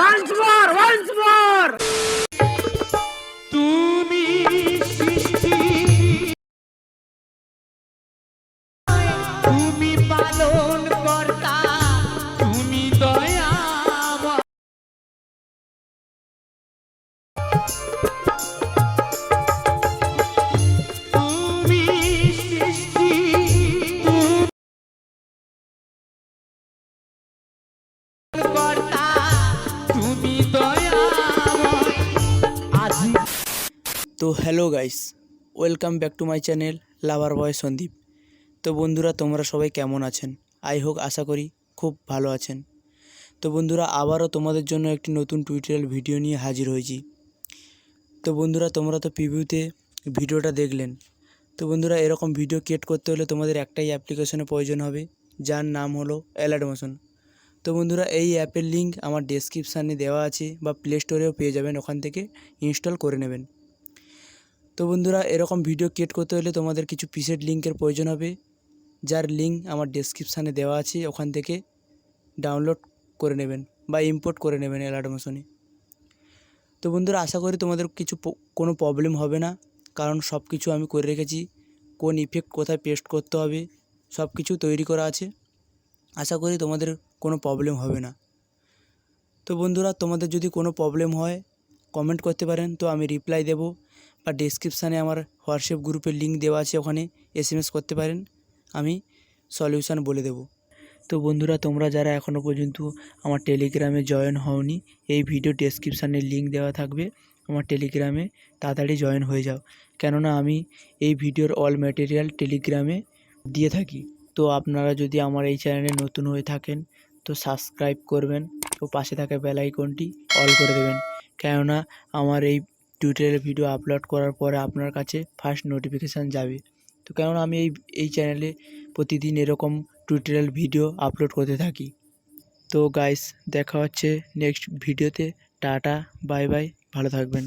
once more. তুমি সৃষ্টি, তুমি পালন কর্তা, তুমি দয়াময়। তুমি সৃষ্টি, কর্তা, তুমি দয়াময়। আজি তো hello guys, welcome back to my channel lover boy Sandeep. তো বন্ধুরা, তোমরা সবাই কেমন আছেন? আশা করি খুব ভালো আছেন। তো বন্ধুরা, আবারও তোমাদের জন্য একটি নতুন টিউটোরিয়াল ভিডিও নিয়ে হাজির হয়েছি। তো বন্ধুরা, তোমরা তো প্রিভিউতে ভিডিওটা দেখলেন। তো বন্ধুরা, এরকম ভিডিও ক্রিয়েট করতে হলে তোমাদের একটাই অ্যাপ্লিকেশনের প্রয়োজন হবে, যার নাম হলো অ্যালার্ট মোশন। তো বন্ধুরা, এই অ্যাপের লিঙ্ক আমার ডেসক্রিপশানে দেওয়া আছে, বা প্লে স্টোরেও পেয়ে যাবেন, ওখান থেকে ইনস্টল করে নেবেন। তো বন্ধুরা, এরকম ভিডিও ক্রিয়েট করতে হলে তোমাদের কিছু প্রিসেট লিঙ্কের প্রয়োজন হবে, যার লিঙ্ক আমার ডেসক্রিপশানে দেওয়া আছে, ওখান থেকে ডাউনলোড করে নেবেন বা ইম্পোর্ট করে নেবেন অ্যালার্ট মোশনে। তো বন্ধুরা, আশা করি তোমাদের কোনো প্রবলেম হবে না, কারণ সব কিছু আমি করে রেখেছি। কোন ইফেক্ট কোথায় পেস্ট করতে হবে সব কিছু তৈরি করা আছে। আশা করি তোমাদের কোনো প্রবলেম হবে না। তো বন্ধুরা, তোমাদের যদি কোনো প্রবলেম হয় কমেন্ট করতে পারেন, তো আমি রিপ্লাই দেব, বা ডেসক্রিপশানে আমার হোয়াটসঅ্যাপ গ্রুপের লিঙ্ক দেওয়া আছে, ওখানে SMS করতে পারেন, আমি সলিউশান বলে দেব। তো বন্ধুরা, তোমরা যারা এখনও পর্যন্ত আমার টেলিগ্রামে জয়েন হওনি, এই ভিডিও ডেসক্রিপশানে লিঙ্ক দেওয়া থাকবে, আমার টেলিগ্রামে তাড়াতাড়ি জয়েন হয়ে যাও, কেননা আমি এই ভিডিওর অল ম্যাটেরিয়াল টেলিগ্রামে দিয়ে থাকি। তো আপনারা যদি আমার এই চ্যানেলে নতুন হয়ে থাকেন, তো সাবস্ক্রাইব করবেন ও পাশে থাকা বেল আইকনটি অল করে দেবেন, কেননা আমার এই টিউটোরিয়াল ভিডিও আপলোড করার পরে আপনার কাছে ফার্স্ট নোটিফিকেশান যাবে। তো কেননা আমি এই চ্যানেলে প্রতিদিন এরকম টিউটোরিয়াল ভিডিও আপলোড করতে থাকি। তো গাইস, দেখা হচ্ছে নেক্সট ভিডিওতে। টাটা, বাই বাই, ভালো থাকবেন।